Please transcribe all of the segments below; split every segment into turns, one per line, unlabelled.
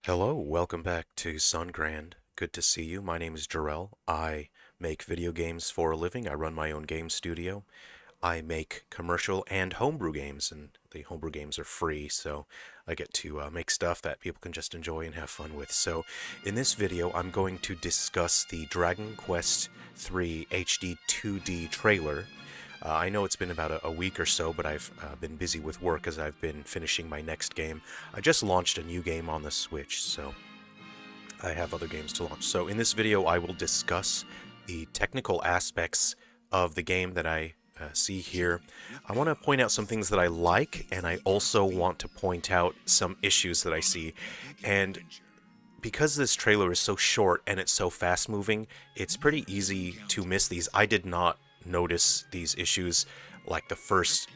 Hello, welcome back to Sungrand. Good to see you. My name is Jerrel. I make video games for a living. I run my own game studio. I make commercial and homebrew games, and the homebrew games are free, so I get to make stuff that people can just enjoy and have fun with. So, in this video, I'm going to discuss the Dragon Quest III HD 2D trailer. I know it's been about a week or so, but I've been busy with work as I've been finishing my next game. I just launched a new game on the Switch, so I have other games to launch. So in this video, I will discuss the technical aspects of the game that I see here. I want to point out some things that I like, and I also want to point out some issues that I see. And because this trailer is so short and it's so fast moving, it's pretty easy to miss these. I did not notice these issues like the first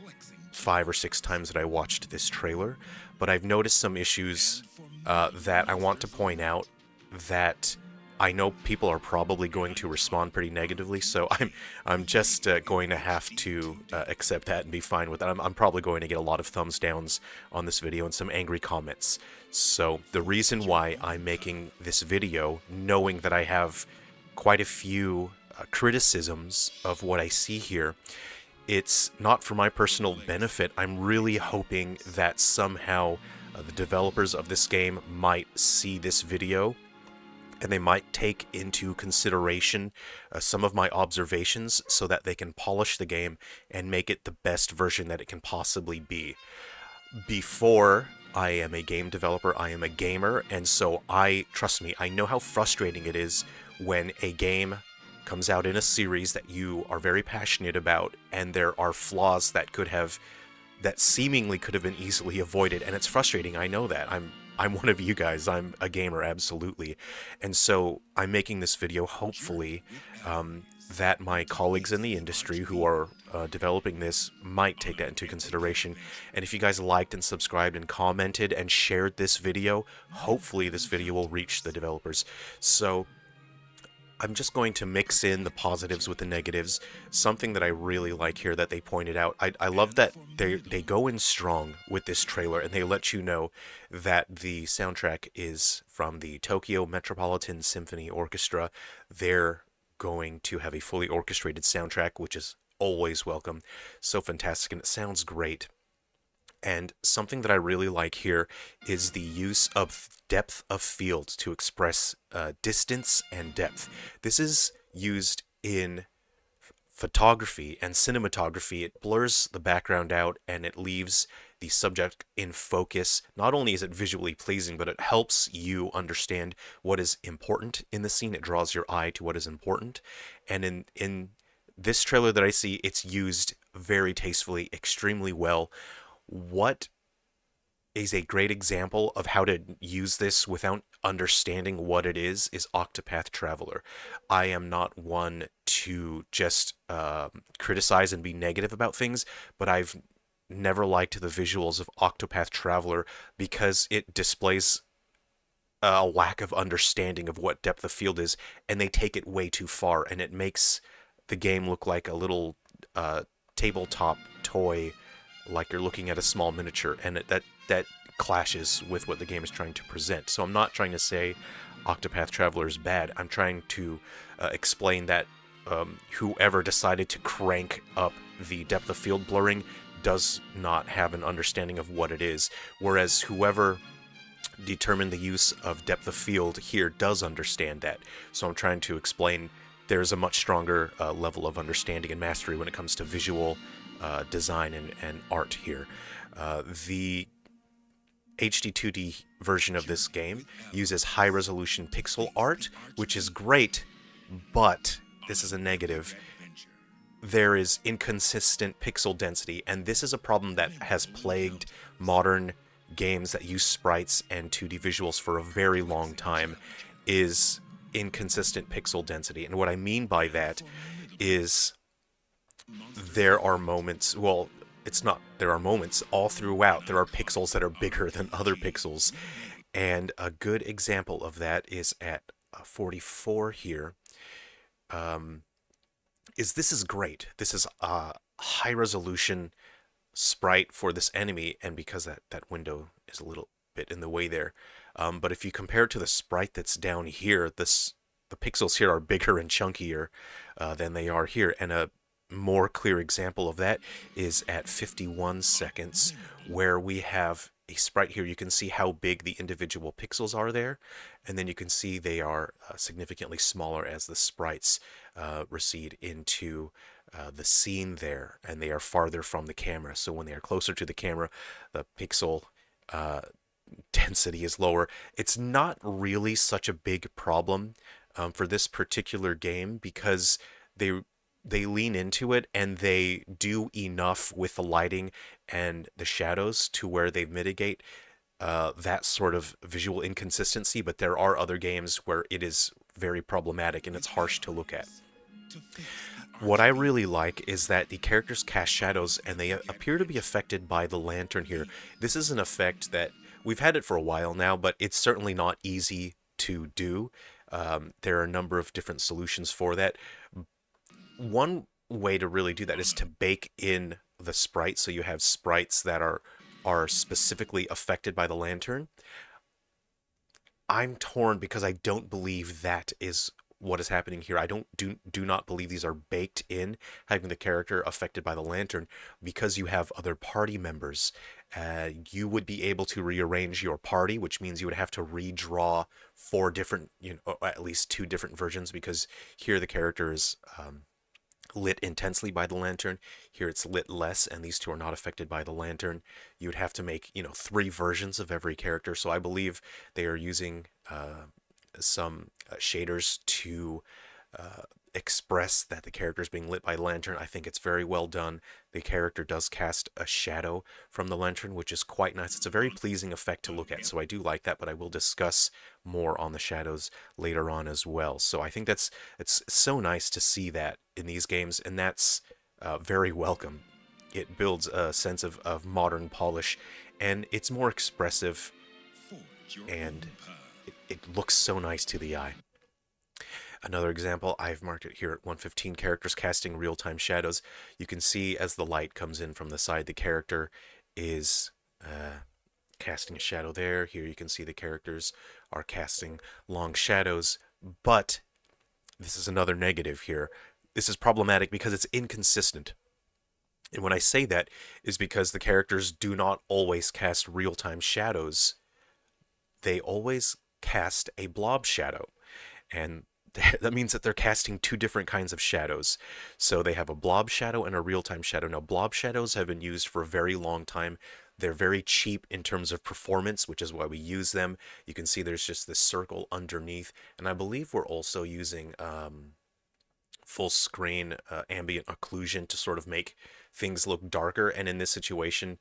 5 or 6 times that I watched this trailer, but I've noticed some issues that I want to point out that I know people are probably going to respond pretty negatively, so I'm just going to have to accept that and be fine with that. I'm probably going to get a lot of thumbs downs on this video and some angry comments. So the reason why I'm making this video, knowing that I have quite a few criticisms of what I see here, it's not for my personal benefit. I'm really hoping that somehow the developers of this game might see this video and they might take into consideration some of my observations so that they can polish the game and make it the best version that it can possibly be. Before I am a game developer, I am a gamer, and so trust me, I know how frustrating it is when a game comes out in a series that you are very passionate about and there are flaws that seemingly could have been easily avoided, and it's frustrating. I know that. I'm one of you guys. I'm a gamer, absolutely. And so I'm making this video hopefully that my colleagues in the industry who are developing this might take that into consideration. And if you guys liked and subscribed and commented and shared this video, hopefully this video will reach the developers. So I'm just going to mix in the positives with the negatives. Something that I really like here that they pointed out. I love that they go in strong with this trailer and they let you know that the soundtrack is from the Tokyo Metropolitan Symphony Orchestra. They're going to have a fully orchestrated soundtrack, which is always welcome. So fantastic, and it sounds great. And something that I really like here is the use of depth of field to express distance and depth. This is used in photography and cinematography. It blurs the background out and it leaves the subject in focus. Not only is it visually pleasing, but it helps you understand what is important in the scene. It draws your eye to what is important. And in this trailer that I see, it's used very tastefully, extremely well. What is a great example of how to use this without understanding what it is Octopath Traveler. I am not one to just criticize and be negative about things, but I've never liked the visuals of Octopath Traveler because it displays a lack of understanding of what depth of field is, and they take it way too far, and it makes the game look like a little tabletop toy, like you're looking at a small miniature, and that clashes with what the game is trying to present. So I'm not trying to say Octopath Traveler is bad. I'm trying to explain that whoever decided to crank up the depth of field blurring does not have an understanding of what it is, whereas whoever determined the use of depth of field here does understand that. So I'm trying to explain there's a much stronger level of understanding and mastery when it comes to visual design and art here. The HD 2D version of this game uses high-resolution pixel art, which is great, but this is a negative. There is inconsistent pixel density, and this is a problem that has plagued modern games that use sprites and 2D visuals for a very long time, is inconsistent pixel density. And what I mean by that is there are moments, well, it's not, there are moments all throughout, there are pixels that are bigger than other pixels. And a good example of that is at 44 here. This is great. This is a high resolution sprite for this enemy, and because that window is a little bit in the way there. But if you compare it to the sprite that's down here, the pixels here are bigger and chunkier than they are here. And a more clear example of that is at 51 seconds, where we have a sprite here. You can see how big the individual pixels are there, and then you can see they are significantly smaller as the sprites recede into the scene there, and they are farther from the camera. So when they are closer to the camera, the pixel uh, density is lower. It's not really such a big problem for this particular game because they they lean into it and they do enough with the lighting and the shadows to where they mitigate that sort of visual inconsistency. But there are other games where it is very problematic and it's harsh to look at. What I really like is that the characters cast shadows and they appear to be affected by the lantern here. This is an effect that we've had it for a while now, but it's certainly not easy to do. There are a number of different solutions for that. One way to really do that is to bake in the sprites, so you have sprites that are specifically affected by the lantern. I'm torn because I don't believe that is what is happening here. I do not believe these are baked in, having the character affected by the lantern, because you have other party members. You would be able to rearrange your party, which means you would have to redraw four different, or at least two different versions, because here the character is lit intensely by the lantern. Here it's lit less, and these two are not affected by the lantern. You would have to make, three versions of every character. So I believe they are using some shaders to uh, express that the character is being lit by the lantern. I think it's very well done. The character does cast a shadow from the lantern, which is quite nice. It's a very pleasing effect to look at, so I do like that, but I will discuss more on the shadows later on as well. So I think it's so nice to see that in these games, and that's very welcome. It builds a sense of modern polish, and it's more expressive, and it looks so nice to the eye. Another example, I've marked it here at 115, characters casting real-time shadows. You can see as the light comes in from the side, the character is casting a shadow there. Here you can see the characters are casting long shadows, but this is another negative here. This is problematic because it's inconsistent. And when I say that is because the characters do not always cast real-time shadows. They always cast a blob shadow. And that means that they're casting two different kinds of shadows. So they have a blob shadow and a real-time shadow. Now, blob shadows have been used for a very long time. They're very cheap in terms of performance, which is why we use them. You can see there's just this circle underneath. And I believe we're also using full screen ambient occlusion to sort of make things look darker. And in this situation,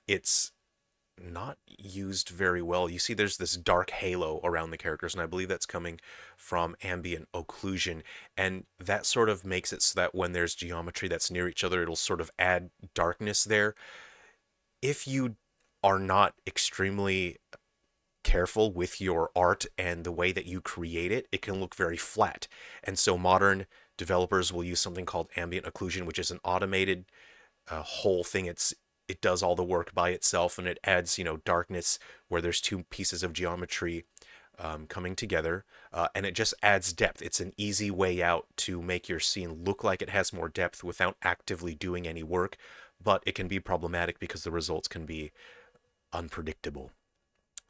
it's not used very well. You see there's this dark halo around the characters, and I believe that's coming from ambient occlusion, and that sort of makes it so that when there's geometry that's near each other, it'll sort of add darkness there. If you are not extremely careful with your art and the way that you create it, it can look very flat. And so modern developers will use something called ambient occlusion, which is an automated whole thing. It does all the work by itself, and it adds darkness where there's two pieces of geometry coming together, and it just adds depth. It's an easy way out to make your scene look like it has more depth without actively doing any work, but it can be problematic because the results can be unpredictable.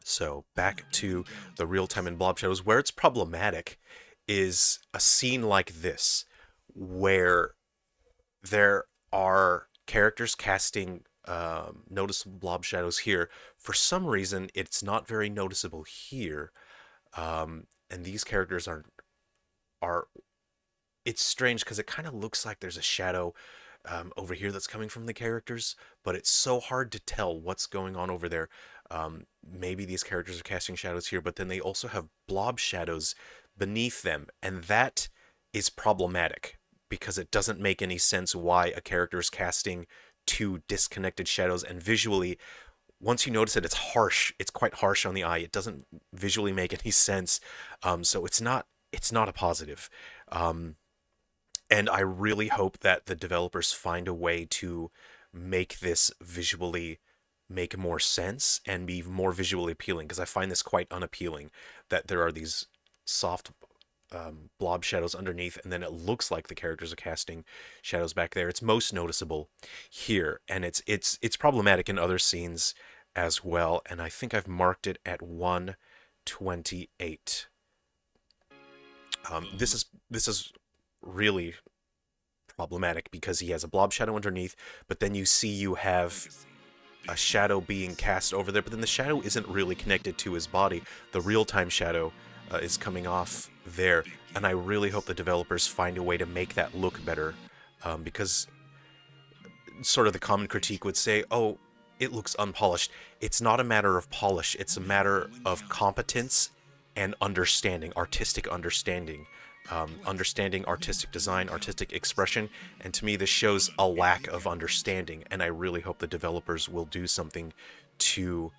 So back to the real-time and blob shadows. Where it's problematic is a scene like this, where there are characters casting noticeable blob shadows here. For some reason, it's not very noticeable here, and these characters are. It's strange because it kind of looks like there's a shadow over here that's coming from the characters, but it's so hard to tell what's going on over there. Maybe these characters are casting shadows here, but then they also have blob shadows beneath them, and that is problematic because it doesn't make any sense why a character is casting two disconnected shadows, and visually, once you notice it, it's harsh. It's quite harsh on the eye. It doesn't visually make any sense. So it's not a positive. Um, and I really hope that the developers find a way to make this visually make more sense and be more visually appealing, because I find this quite unappealing that there are these soft blob shadows underneath, and then it looks like the characters are casting shadows back there. It's most noticeable here, and it's problematic in other scenes as well. And I think I've marked it at 128. This is really problematic because he has a blob shadow underneath, but then you have a shadow being cast over there, but then the shadow isn't really connected to his body. The real-time shadow is coming off there, and I really hope the developers find a way to make that look better, because sort of the common critique would say, oh, it looks unpolished. It's not a matter of polish, it's a matter of competence and understanding, artistic understanding. Understanding artistic design, artistic expression, and to me this shows a lack of understanding, and I really hope the developers will do something to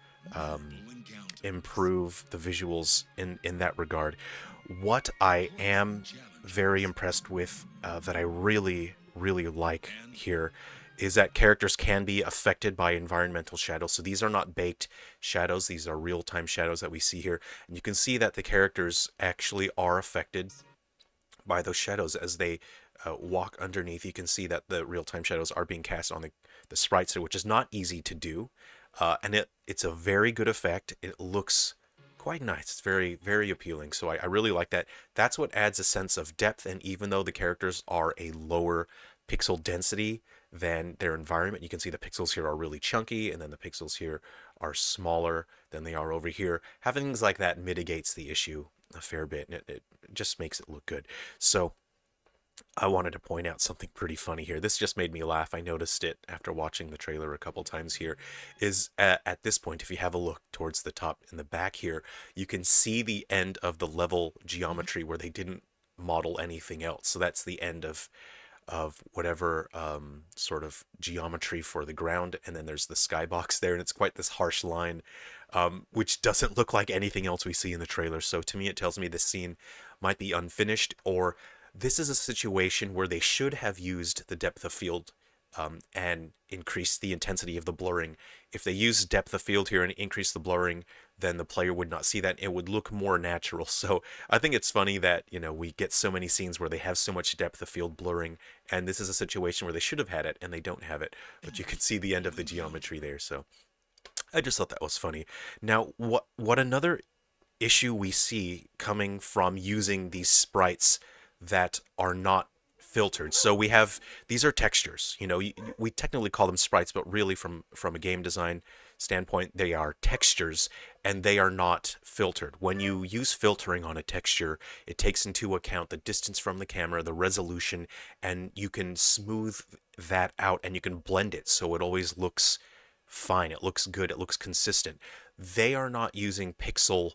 improve the visuals in that regard. What I am very impressed with, that I really, really like here, is that characters can be affected by environmental shadows. So these are not baked shadows, these are real-time shadows that we see here. And you can see that the characters actually are affected by those shadows as they walk underneath. You can see that the real-time shadows are being cast on the sprites here, which is not easy to do. And it's a very good effect. It looks quite nice. It's very, very appealing. So I really like that. That's what adds a sense of depth. And even though the characters are a lower pixel density than their environment, you can see the pixels here are really chunky, and then the pixels here are smaller than they are over here. Having things like that mitigates the issue a fair bit, and it just makes it look good. So I wanted to point out something pretty funny here. This just made me laugh. I noticed it after watching the trailer a couple times here. Is at this point, if you have a look towards the top in the back here, you can see the end of the level geometry where they didn't model anything else. So that's the end of whatever sort of geometry for the ground, and then there's the skybox there, and it's quite this harsh line, which doesn't look like anything else we see in the trailer. So to me, it tells me this scene might be unfinished, or this is a situation where they should have used the depth of field and increased the intensity of the blurring. If they use depth of field here and increase the blurring, then the player would not see that. It would look more natural. So I think it's funny that, we get so many scenes where they have so much depth of field blurring, and this is a situation where they should have had it and they don't have it, but you can see the end of the geometry there. So I just thought that was funny. Now, what another issue we see coming from using these sprites that are not filtered. So we have, these are textures. We technically call them sprites, but really from a game design standpoint, they are textures, and they are not filtered. When you use filtering on a texture, it takes into account the distance from the camera, the resolution, and you can smooth that out and you can blend it so it always looks fine. It looks good. It looks consistent. They are not using pixel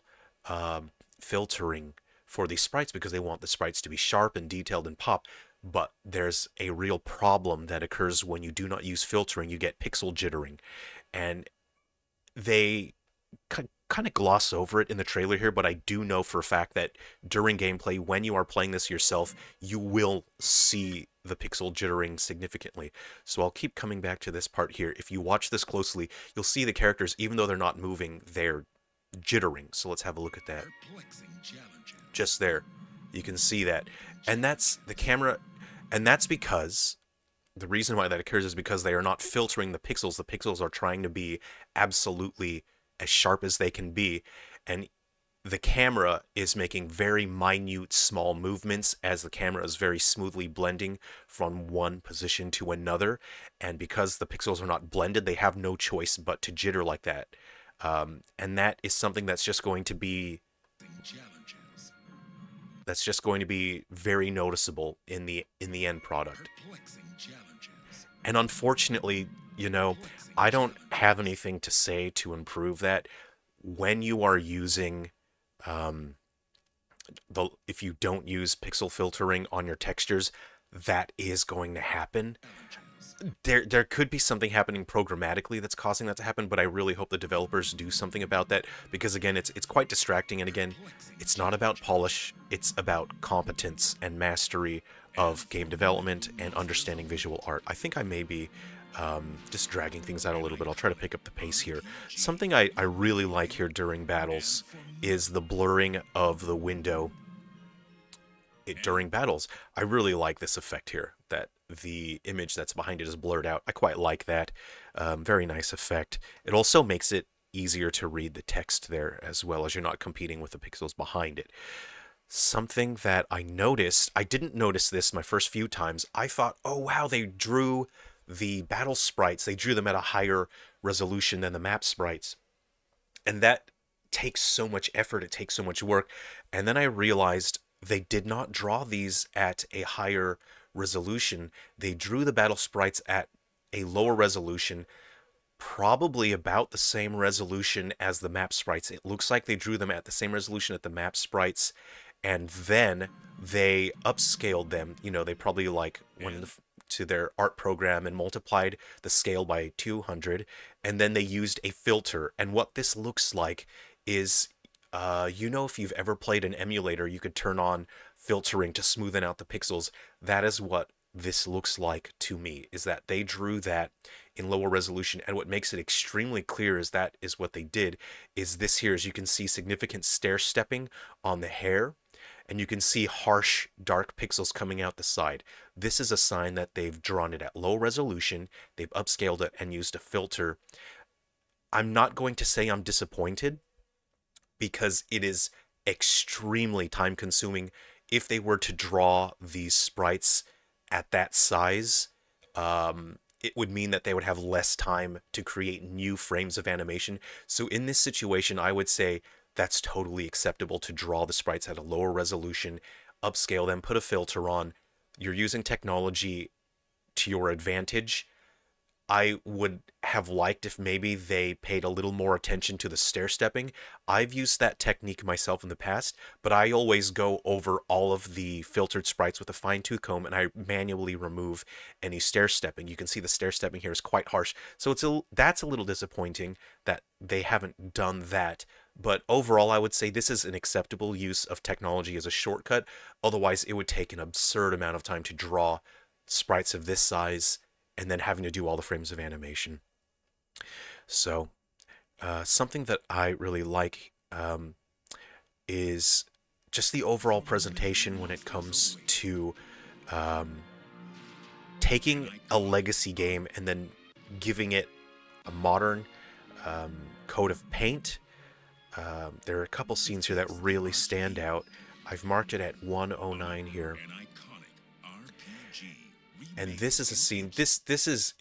filtering for these sprites because they want the sprites to be sharp and detailed and pop. But there's a real problem that occurs when you do not use filtering. You get pixel jittering, and they kind of gloss over it in the trailer here, but I do know for a fact that during gameplay, when you are playing this yourself, you will see the pixel jittering significantly. So I'll keep coming back to this part here. If you watch this closely, you'll see the characters, even though they're not moving, they're jittering. So let's have a look at that. Just there, you can see that. And that's the camera, and that's because the reason why that occurs is because they are not filtering the pixels. The pixels are trying to be absolutely as sharp as they can be, and the camera is making very minute, small movements as the camera is very smoothly blending from one position to another. And because the pixels are not blended, they have no choice but to jitter like that. And that is something that's just going to be very noticeable in the end product. And unfortunately, I don't have anything to say to improve that. When you are using if you don't use pixel filtering on your textures, that is going to happen. There could be something happening programmatically that's causing that to happen, but I really hope the developers do something about that, because again, it's quite distracting, and again, it's not about polish, it's about competence and mastery of game development and understanding visual art. I think I may be Just dragging things out a little bit. I'll try to pick up the pace here. Something I really like here during battles is the blurring of the window during battles. I really like this effect here, that the image that's behind it is blurred out. I quite like that. Very nice effect. It also makes it easier to read the text there as well, as you're not competing with the pixels behind it. Something that I noticed, I didn't notice this my first few times. I thought, oh wow, they drew the battle sprites, they drew them at a higher resolution than the map sprites. And that takes so much effort, it takes so much work. And then I realized they did not draw these at a higher resolution. They drew the battle sprites at a lower resolution, probably about the same resolution as the map sprites. It looks like they drew them at the same resolution at the map sprites, and then they upscaled them. You know, they probably like went to their art program and multiplied the scale by 200, and then they used a filter. And what this looks like is, you know, if you've ever played an emulator, you could turn on filtering to smoothen out the pixels. That is what this looks like to me, is that they drew that in lower resolution, and what makes it extremely clear is that is what they did is this here. As you can see, significant stair stepping on the hair, and you can see harsh dark pixels coming out the side. This is a sign that they've drawn it at low resolution, they've upscaled it and used a filter. I'm not going to say I'm disappointed, because it is extremely time consuming. If they were to draw these sprites at that size, it would mean that they would have less time to create new frames of animation. So in this situation, I would say that's totally acceptable to draw the sprites at a lower resolution, upscale them, put a filter on. You're using technology to your advantage. I would have liked if maybe they paid a little more attention to the stair stepping. I've used that technique myself in the past, but I always go over all of the filtered sprites with a fine tooth comb, and I manually remove any stair stepping. You can see the stair stepping here is quite harsh. So that's a little disappointing that they haven't done that. But overall, I would say this is an acceptable use of technology as a shortcut. Otherwise, it would take an absurd amount of time to draw sprites of this size and then having to do all the frames of animation. So, something that I really like is just the overall presentation when it comes to um, taking a legacy game and then giving it a modern coat of paint. There are a couple scenes here that really stand out. I've marked it at 109 here. And this is a scene, this is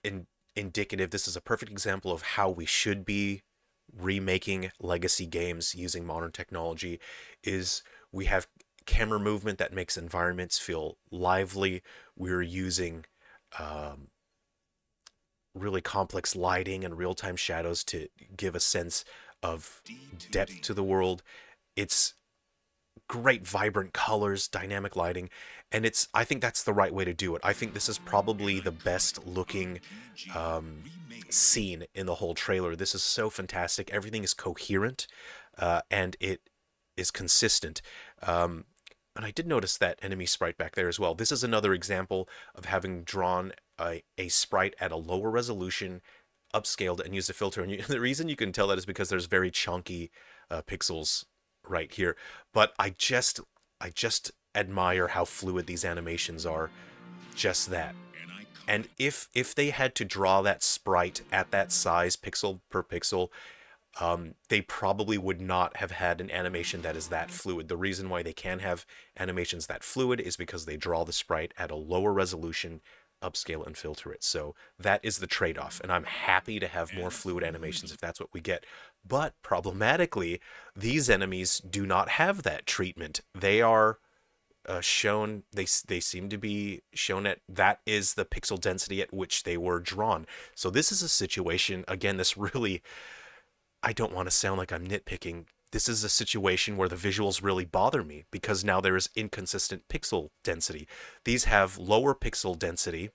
indicative, this is a perfect example of how we should be remaking legacy games using modern technology. Is we have camera movement that makes environments feel lively. We're using really complex lighting and real-time shadows to give a sense of depth to the world. It's great vibrant colors, dynamic lighting, and I think that's the right way to do it. I think this is probably the best looking scene in the whole trailer. This is so fantastic. Everything is coherent, and it is consistent. And I did notice that enemy sprite back there as well. This is another example of having drawn a sprite at a lower resolution, upscaled, and used a filter. And the reason you can tell that is because there's very chunky pixels right here. But I just admire how fluid these animations are. Just that. And if they had to draw that sprite at that size, pixel per pixel, they probably would not have had an animation that is that fluid. The reason why they can have animations that fluid is because they draw the sprite at a lower resolution, upscale and filter it. So that is the trade-off, and I'm happy to have more fluid animations if that's what we get. But problematically, these enemies do not have that treatment. They are shown, they seem to be shown at, that is the pixel density at which they were drawn. So this is a situation, again, this really, I don't want to sound like I'm nitpicking. This is a situation where the visuals really bother me because now there is inconsistent pixel density. These have lower pixel density,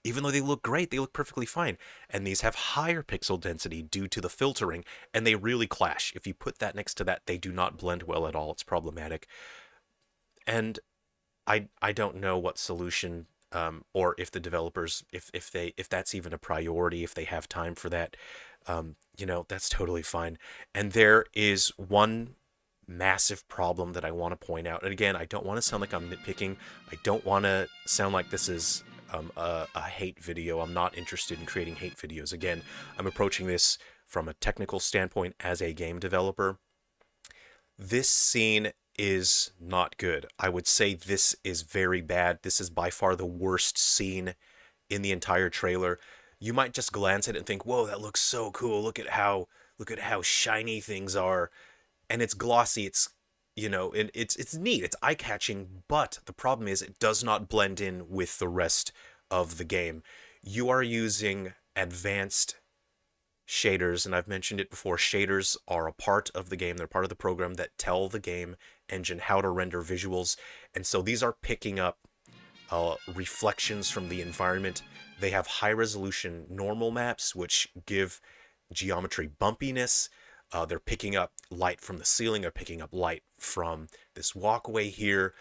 even though they look great, they look perfectly fine. And these have higher pixel density due to the filtering, and they really clash. If you put that next to that, they do not blend well at all. It's problematic. And I don't know what solution or if the developers, if that's even a priority, if they have time for that, that's totally fine. And there is one massive problem that I want to point out. And again, I don't want to sound like I'm nitpicking. I don't want to sound like this is a hate video. I'm not interested in creating hate videos. Again, I'm approaching this from a technical standpoint as a game developer. This scene is not good. I would say this is very bad. This is by far the worst scene in the entire trailer. You might just glance at it and think, "Whoa, that looks so cool. Look at how shiny things are." And it's glossy. It's neat. It's eye-catching, but the problem is it does not blend in with the rest of the game. You are using advanced shaders, and I've mentioned it before. Shaders are a part of the game. They're part of the program that tell the game engine how to render visuals. And so these are picking up reflections from the environment. They have high resolution normal maps, which give geometry bumpiness. They're picking up light from the ceiling. They're picking up light from this walkway here.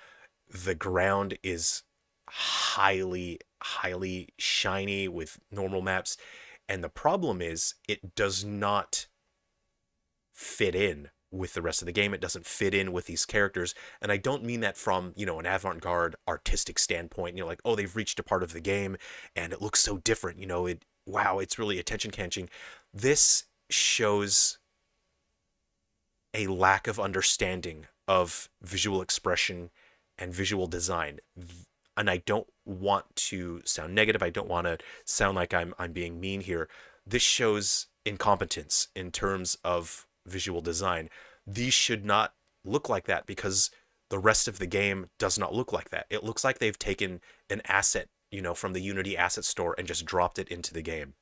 The ground is highly, highly shiny with normal maps. And the problem is it does not fit in with the rest of the game. It doesn't fit in with these characters. And I don't mean that from, an avant-garde artistic standpoint. Like, oh, they've reached a part of the game and it looks so different. Wow, it's really attention-catching. This shows a lack of understanding of visual expression and visual design. And I don't want to sound negative. I don't want to sound like I'm being mean here. This shows incompetence in terms of visual design. These should not look like that because the rest of the game does not look like that. It looks like they've taken an asset, from the Unity asset store and just dropped it into the game.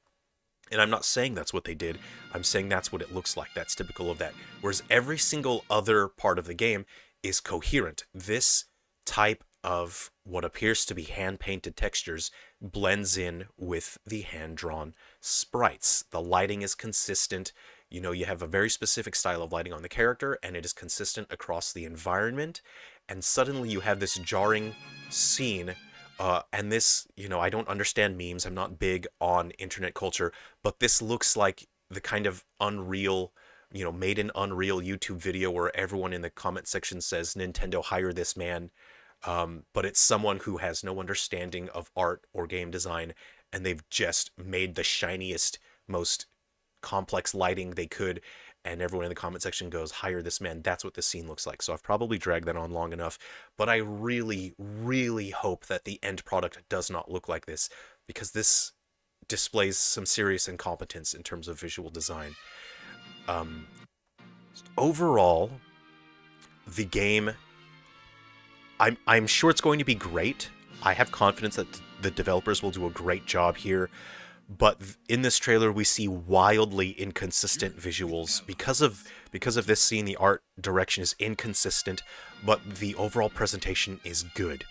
And I'm not saying that's what they did. I'm saying that's what it looks like. That's typical of that. Whereas every single other part of the game is coherent. This type of what appears to be hand-painted textures blends in with the hand-drawn sprites. The lighting is consistent. You have a very specific style of lighting on the character, and it is consistent across the environment. And suddenly you have this jarring scene. And this, I don't understand memes. I'm not big on internet culture, but this looks like the kind of Unreal, made in Unreal YouTube video where everyone in the comment section says, "Nintendo, hire this man." But it's someone who has no understanding of art or game design, and they've just made the shiniest, most complex lighting they could, and everyone in the comment section goes, "Hire this man." That's what this scene looks like. So I've probably dragged that on long enough, but I really, really hope that the end product does not look like this, because this displays some serious incompetence in terms of visual design. Overall, the game, I'm sure it's going to be great. I have confidence that the developers will do a great job here. But in this trailer, we see wildly inconsistent visuals. Because of this scene, the art direction is inconsistent, but the overall presentation is good.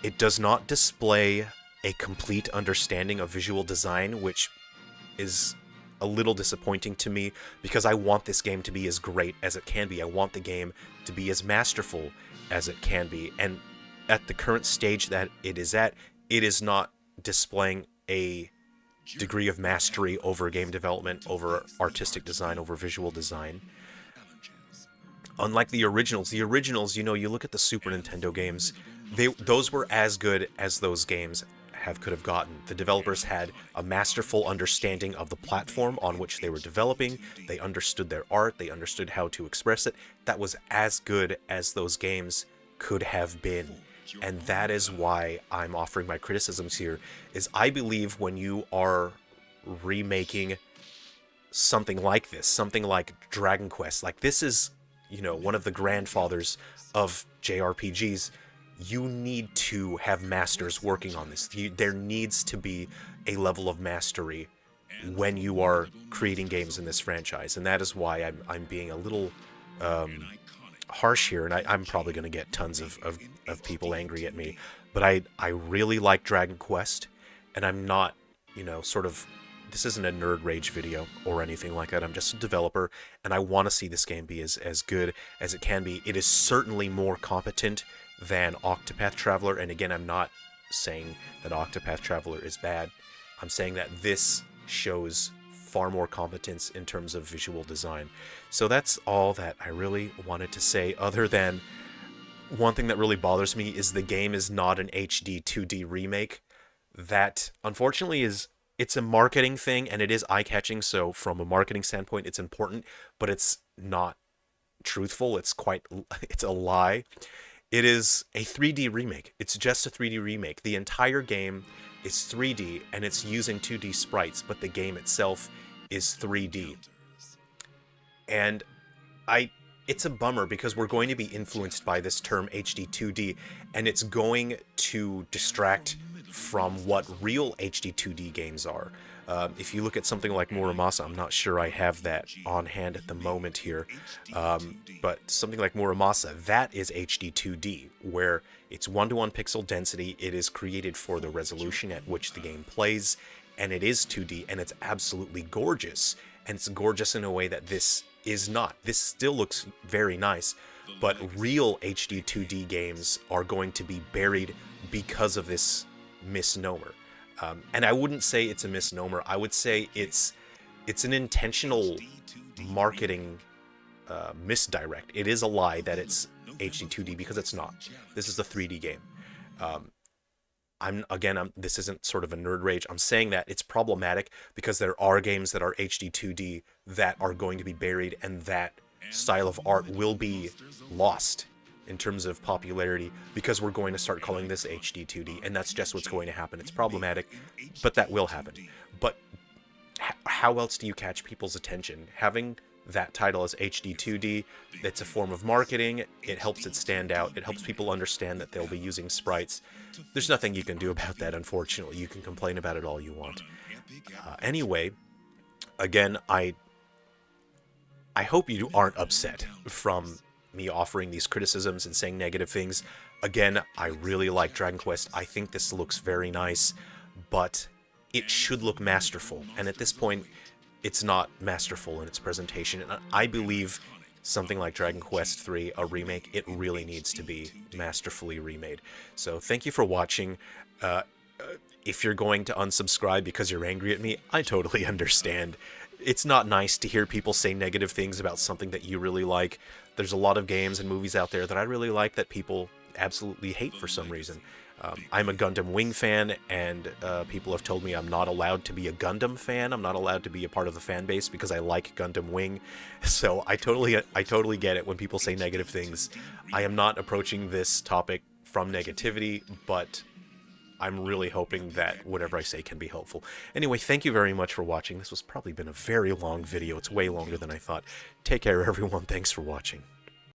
It does not display a complete understanding of visual design, which is a little disappointing to me, because I want this game to be as great as it can be. I want the game to be as masterful as it can be. And at the current stage that it is not displaying a degree of mastery over game development, over artistic design, over visual design. Unlike the originals, you look at the Super Nintendo games, those were as good as those games could have gotten. The developers had a masterful understanding of the platform on which they were developing. They understood their art. They understood how to express it. That was as good as those games could have been. And that is why I'm offering my criticisms here, is I believe when you are remaking something like this, something like Dragon Quest, like this is, one of the grandfathers of JRPGs, you need to have masters working on this. There needs to be a level of mastery when you are creating games in this franchise. And that is why I'm being a little harsh here, and I'm probably going to get tons of people angry at me, but I really like Dragon Quest, and I'm not, this isn't a nerd rage video or anything like that. I'm just a developer, and I want to see this game be as good as it can be. It is certainly more competent than Octopath Traveler, and again, I'm not saying that Octopath Traveler is bad. I'm saying that this shows far more competence in terms of visual design. So that's all that I really wanted to say, other than one thing that really bothers me is the game is not an HD 2D remake. That, unfortunately, it's a marketing thing, and it is eye-catching, so from a marketing standpoint, it's important, but it's not truthful. It's a lie. It is a 3D remake. It's just a 3D remake. The entire game is 3D, and it's using 2D sprites, but the game itself is 3D. And it's a bummer because we're going to be influenced by this term HD 2D, and it's going to distract from what real HD 2D games are. If you look at something like Muramasa, I'm not sure I have that on hand at the moment here, but something like Muramasa, that is HD 2D, where it's 1-to-1 pixel density, it is created for the resolution at which the game plays, and it is 2D, and it's absolutely gorgeous, and it's gorgeous in a way that this is not. This still looks very nice, but real HD 2D games are going to be buried because of this misnomer. And I wouldn't say it's a misnomer. I would say it's an intentional marketing misdirect. It is a lie that it's HD 2D because it's not. This is a 3D game. This isn't sort of a nerd rage. I'm saying that it's problematic because there are games that are HD 2D that are going to be buried, and that style of art will be lost in terms of popularity because we're going to start calling this HD 2D, and that's just what's going to happen. It's problematic, but that will happen. But how else do you catch people's attention? Having that title as HD 2D, it's a form of marketing. It helps it stand out. It helps people understand that they'll be using sprites. There's nothing you can do about that, unfortunately. You can complain about it all you want. Anyway, again, I hope you aren't upset from me offering these criticisms and saying negative things. Again, I really like Dragon Quest. I think this looks very nice, but it should look masterful. And at this point, it's not masterful in its presentation. And I believe something like Dragon Quest 3, a remake, it really needs to be masterfully remade. So thank you for watching. If you're going to unsubscribe because you're angry at me, I totally understand. It's not nice to hear people say negative things about something that you really like. There's a lot of games and movies out there that I really like that people absolutely hate for some reason. I'm a Gundam Wing fan, and people have told me I'm not allowed to be a Gundam fan. I'm not allowed to be a part of the fan base because I like Gundam Wing. So I totally get it when people say negative things. I am not approaching this topic from negativity, but I'm really hoping that whatever I say can be helpful. Anyway, thank you very much for watching. This was probably been a very long video. It's way longer than I thought. Take care, everyone. Thanks for watching.